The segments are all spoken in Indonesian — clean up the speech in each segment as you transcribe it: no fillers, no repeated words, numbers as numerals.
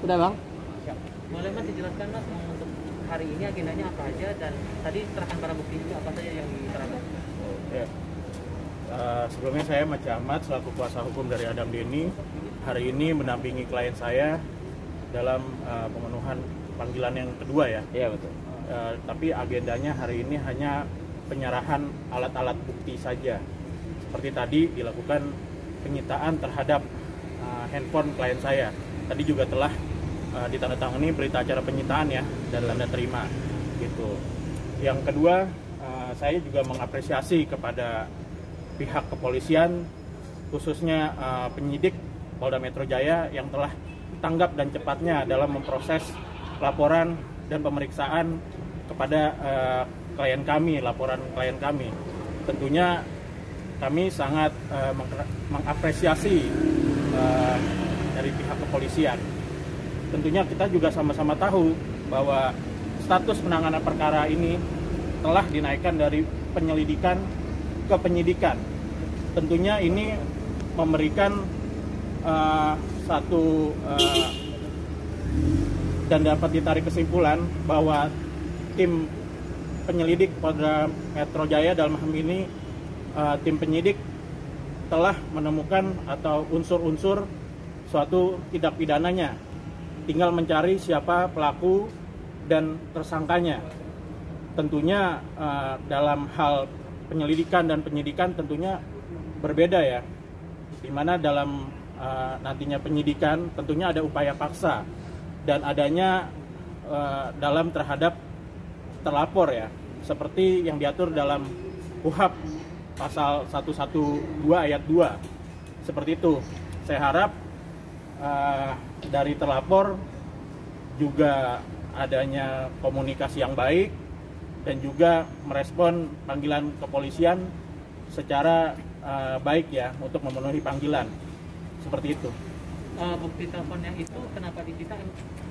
Udah bang? Siap. Boleh Mas dijelaskan Mas untuk hari ini agendanya apa aja dan tadi serahkan barang bukti itu apa saja yang diterangkan? Ya. Sebelumnya saya Mas Ahmad selaku kuasa hukum dari Adam Denny hari ini mendampingi klien saya dalam pemenuhan panggilan yang kedua ya. Iya betul. Tapi agendanya hari ini hanya penyerahan alat-alat bukti saja. Seperti tadi dilakukan penyitaan terhadap handphone klien saya. Tadi juga telah ditandatangani berita acara penyitaan ya dan tanda terima gitu. Yang kedua, saya juga mengapresiasi kepada pihak kepolisian khususnya penyidik Polda Metro Jaya yang telah tanggap dan cepatnya dalam memproses laporan dan pemeriksaan kepada laporan klien kami. Tentunya kami sangat mengapresiasi dari pihak kepolisian. Tentunya kita juga sama-sama tahu bahwa status penanganan perkara ini telah dinaikkan dari penyelidikan ke penyidikan. Tentunya ini memberikan dan dapat ditarik kesimpulan bahwa tim penyelidik Polda Metro Jaya dalam hal ini tim penyidik telah menemukan atau unsur-unsur suatu tindak pidananya. Tinggal mencari siapa pelaku dan tersangkanya. Tentunya dalam hal penyelidikan dan penyidikan tentunya berbeda ya. Di mana dalam nantinya penyidikan tentunya ada upaya paksa dan adanya dalam terhadap terlapor ya. Seperti yang diatur dalam KUHP pasal 112 ayat 2. Seperti itu. Saya harap dari terlapor juga adanya komunikasi yang baik dan juga merespon panggilan kepolisian secara baik ya untuk memenuhi panggilan. Seperti itu. Bukti teleponnya itu kenapa disita?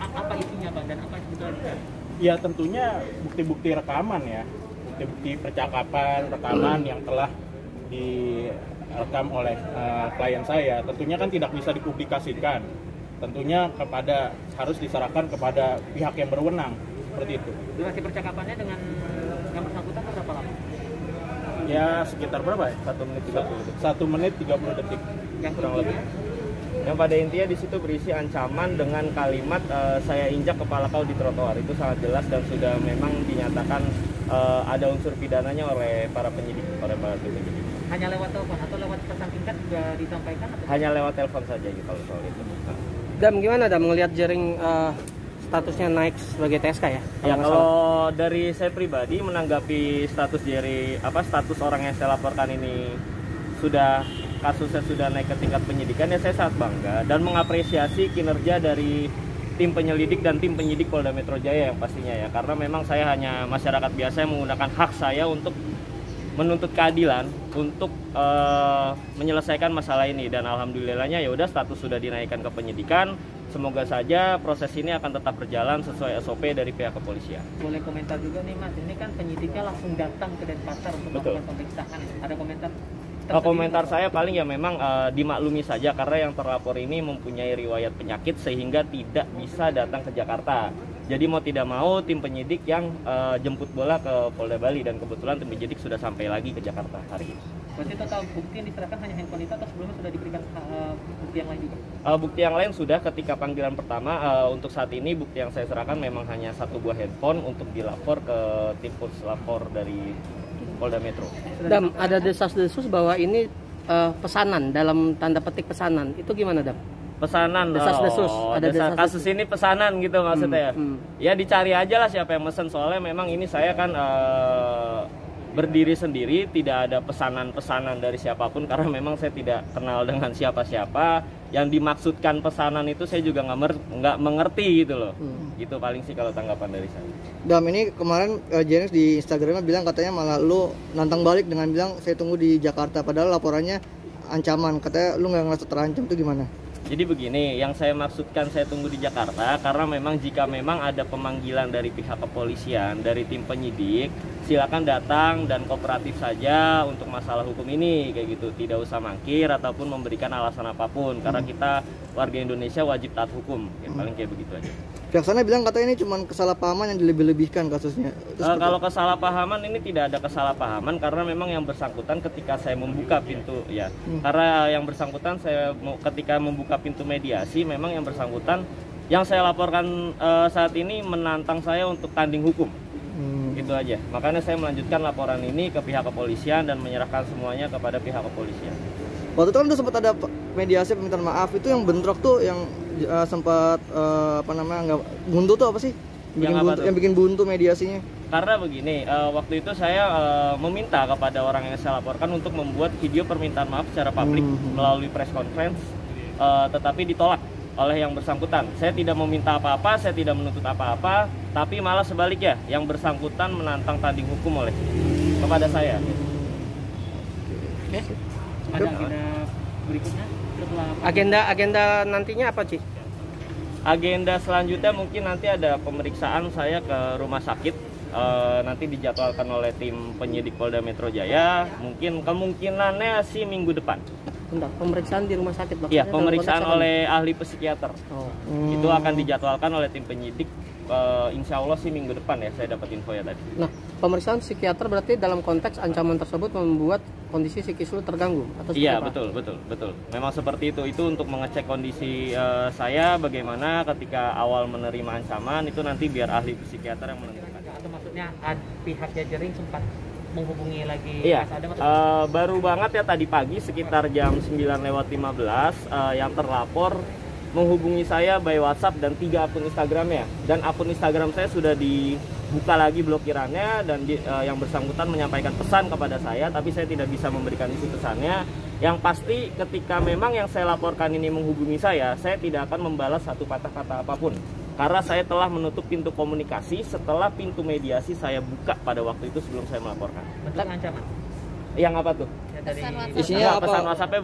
Apa isinya Bang dan apa sebetulnya? Ya tentunya bukti-bukti rekaman ya. Bukti-bukti percakapan, rekaman yang telah direkam oleh klien saya. Tentunya kan tidak bisa dipublikasikan. Tentunya harus diserahkan kepada pihak yang berwenang. Seperti itu. Durasi percakapannya dengan yang bersangkutan berapa lama? Ya sekitar berapa ya? 1 menit 30 detik. 1 menit 30 detik. Yang Kurang lebih. Yang pada intinya di situ berisi ancaman dengan kalimat saya injak kepala kau di trotoar. Itu sangat jelas dan sudah memang dinyatakan ada unsur pidananya oleh para penyidik, oleh para tim penyidik. Hanya lewat telepon atau lewat pesan singkat juga disampaikan? Atau Hanya lewat telepon saja gitu kalau soal itu. Dam, gimana Dam ngelihat jaring statusnya naik sebagai TSK ya? Ya kalau dari saya pribadi menanggapi status status orang yang saya laporkan ini kasusnya sudah naik ke tingkat penyidikan ya saya sangat bangga dan mengapresiasi kinerja dari tim penyelidik dan tim penyidik Polda Metro Jaya yang pastinya ya, karena memang saya hanya masyarakat biasa yang menggunakan hak saya untuk menuntut keadilan untuk menyelesaikan masalah ini dan alhamdulillahnya ya udah status sudah dinaikkan ke penyidikan. Semoga saja proses ini akan tetap berjalan sesuai SOP dari pihak kepolisian. boleh komentar juga nih Mas, ini kan penyidiknya langsung datang ke Denpasar untuk melakukan pemeriksaan. Ada komentar? Komentar saya paling ya memang dimaklumi saja karena yang terlapor ini mempunyai riwayat penyakit sehingga tidak bisa datang ke Jakarta. Jadi mau tidak mau tim penyidik yang jemput bola ke Polda Bali dan kebetulan tim penyidik sudah sampai lagi ke Jakarta hari ini. Berarti total bukti yang diserahkan hanya handphone itu atau sebelumnya sudah diberikan bukti yang lain juga? Bukti yang lain sudah ketika panggilan pertama. Untuk saat ini bukti yang saya serahkan memang hanya 1 buah handphone untuk dilapor ke tim puslapor dari Polda Metro. Dam, ada desas-desus bahwa ini pesanan, dalam tanda petik pesanan. Itu gimana Dam? Pesanan, Desas-desus. Ada desas-desus. kasus ini pesanan gitu maksudnya. Ya dicari aja lah siapa yang mesen, soalnya memang ini saya kan berdiri sendiri, tidak ada pesanan-pesanan dari siapapun karena memang saya tidak kenal dengan siapa-siapa. Yang dimaksudkan pesanan itu saya juga nggak mengerti gitu loh. Gitu paling sih kalau tanggapan dari saya. Dam, ini kemarin Janice di Instagramnya bilang katanya malah lu nantang balik dengan bilang saya tunggu di Jakarta, padahal laporannya ancaman, katanya lu nggak ngerasa terancam, itu gimana? Jadi begini, yang saya maksudkan saya tunggu di Jakarta karena memang jika memang ada pemanggilan dari pihak kepolisian, dari tim penyidik, silakan datang dan kooperatif saja untuk masalah hukum ini kayak gitu, tidak usah mangkir ataupun memberikan alasan apapun karena kita warga Indonesia wajib taat hukum ya, paling kayak begitu aja. Pihak sana bilang katanya ini cuma kesalahpahaman yang dilebih-lebihkan kasusnya. Kalau kesalahpahaman ini tidak ada kesalahpahaman karena memang yang bersangkutan ketika saya membuka pintu ya, karena yang bersangkutan ketika membuka pintu mediasi memang yang bersangkutan yang saya laporkan saat ini menantang saya untuk tanding hukum. Itu aja. Makanya saya melanjutkan laporan ini ke pihak kepolisian dan menyerahkan semuanya kepada pihak kepolisian. Waktu itu kan udah sempat ada mediasi permintaan maaf, itu yang bentrok tuh yang sempat nggak buntu tuh apa sih? Yang bikin buntu mediasinya. Karena begini, waktu itu saya meminta kepada orang yang saya laporkan untuk membuat video permintaan maaf secara publik melalui press conference, tetapi ditolak oleh yang bersangkutan. Saya tidak meminta apa-apa, saya tidak menuntut apa-apa, tapi malah sebaliknya, yang bersangkutan menantang tanding hukum oleh kepada saya. Oke. Ada agenda berikutnya setelah Agenda nantinya apa, Ci? Agenda selanjutnya mungkin nanti ada pemeriksaan saya ke rumah sakit. Nanti dijadwalkan oleh tim penyidik Polda Metro Jaya. Mungkin kemungkinannya sih minggu depan. Bentar, pemeriksaan di rumah sakit maksudnya? Iya, pemeriksaan oleh ahli psikiater. Itu akan dijadwalkan oleh tim penyidik. Insya Allah sih minggu depan ya, saya dapat info ya tadi. Nah, pemeriksaan psikiater berarti dalam konteks ancaman tersebut membuat kondisi psikis lu terganggu atau Iya, apa? betul. Memang seperti itu. Itu untuk mengecek kondisi saya bagaimana ketika awal menerima ancaman, itu nanti biar ahli psikiater yang menentukan. atau maksudnya pihak Jajering sempat menghubungi lagi? Iya, baru banget ya tadi pagi sekitar jam 9:15 yang terlapor menghubungi saya by WhatsApp dan 3 akun Instagramnya, dan akun Instagram saya sudah dibuka lagi blokirannya dan yang bersangkutan menyampaikan pesan kepada saya, tapi saya tidak bisa memberikan isi pesannya. Yang pasti ketika memang yang saya laporkan ini menghubungi saya tidak akan membalas satu patah kata apapun karena saya telah menutup pintu komunikasi setelah pintu mediasi saya buka pada waktu itu sebelum saya melaporkan. Bentuk ancaman? Yang apa tuh? Isinya apa? Pesan WhatsApp-nya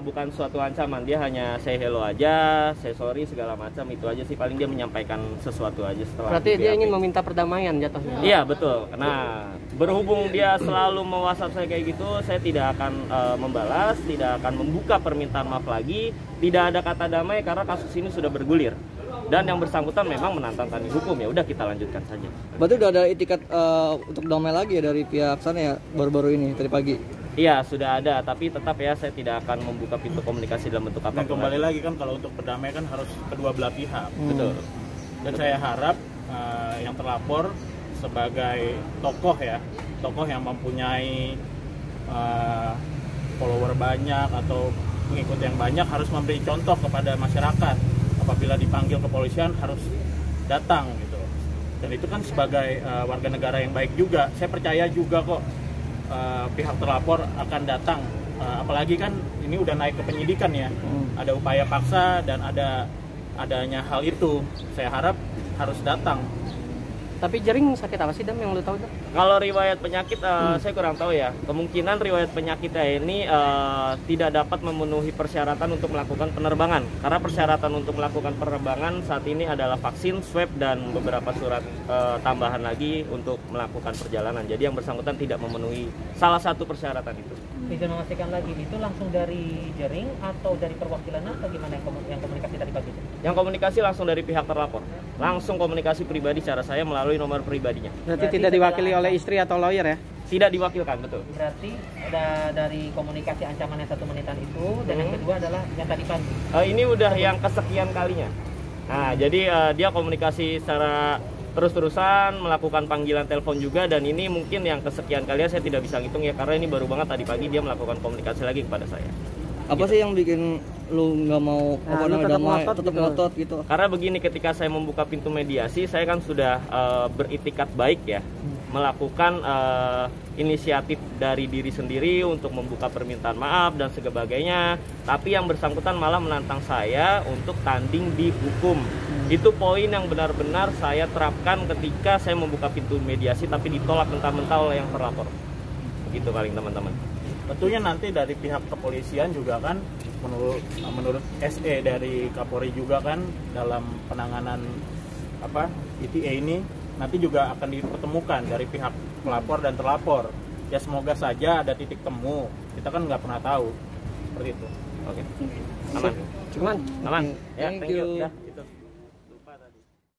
bukan suatu ancaman, dia hanya say hello aja, say sorry segala macam, itu aja sih, paling dia menyampaikan sesuatu aja setelah. Berarti dia ingin meminta perdamaian jatuhnya. Iya, betul. Nah, berhubung dia selalu me-WhatsApp saya kayak gitu, saya tidak akan membalas, tidak akan membuka permintaan maaf lagi, tidak ada kata damai karena kasus ini sudah bergulir. Dan yang bersangkutan memang menantang tanding hukum, ya udah kita lanjutkan saja. Berarti udah ada itikat untuk damai lagi ya dari pihak sana ya baru-baru ini tadi pagi? Iya, sudah ada, tapi tetap ya saya tidak akan membuka pintu komunikasi dalam bentuk apa. Dan kembali lagi kan kalau untuk berdamai kan harus kedua belah pihak. Betul. Dan saya harap yang terlapor sebagai tokoh yang mempunyai follower banyak atau pengikut yang banyak harus memberi contoh kepada masyarakat. Apabila dipanggil kepolisian harus datang gitu. Dan itu kan sebagai warga negara yang baik juga. Saya percaya juga kok pihak terlapor akan datang. Apalagi kan ini udah naik ke penyidikan ya. Ada upaya paksa dan adanya hal itu. Saya harap harus datang. Tapi Jering sakit apa sih, Dam, yang lu tahu, Dam? Kalau riwayat penyakit saya kurang tahu ya. Kemungkinan riwayat penyakitnya ini tidak dapat memenuhi persyaratan untuk melakukan penerbangan. Karena persyaratan untuk melakukan penerbangan saat ini adalah vaksin, swab, dan beberapa surat tambahan lagi untuk melakukan perjalanan. Jadi yang bersangkutan tidak memenuhi salah satu persyaratan itu. Bisa memastikan lagi, itu langsung dari Jering atau dari perwakilan atau gimana yang komunikasi tadi pagi? Yang komunikasi langsung dari pihak terlapor. Langsung komunikasi pribadi cara saya melalui nomor pribadinya. Berarti tidak diwakili oleh istri atau lawyer ya? Tidak diwakilkan, betul. Berarti ada dari komunikasi ancaman yang 1 menitan itu, dan yang kedua adalah yang tadi pagi. Ini udah yang kesekian kalinya. Nah, jadi dia komunikasi secara terus-terusan, melakukan panggilan telepon juga, dan ini mungkin yang kesekian kalinya, saya tidak bisa ngitung ya karena ini baru banget tadi pagi dia melakukan komunikasi lagi kepada saya. Apa sih yang bikin lu nggak mau damai, tetap ngotot gitu? Karena begini, ketika saya membuka pintu mediasi, saya kan sudah beritikat baik ya, melakukan inisiatif dari diri sendiri untuk membuka permintaan maaf dan sebagainya. Tapi yang bersangkutan malah menantang saya untuk tanding di hukum. Itu poin yang benar-benar saya terapkan ketika saya membuka pintu mediasi, tapi ditolak mentah-mentah oleh yang terlapor. Begitu paling teman-teman. Tentunya nanti dari pihak kepolisian juga kan menurut SE dari Kapolri juga kan dalam penanganan ITE ini nanti juga akan dipertemukan dari pihak pelapor dan terlapor. Ya semoga saja ada titik temu. Kita kan nggak pernah tahu seperti itu. Oke. Aman. Cuman Aman. Ya, Thank thank you. you. Ya, itu.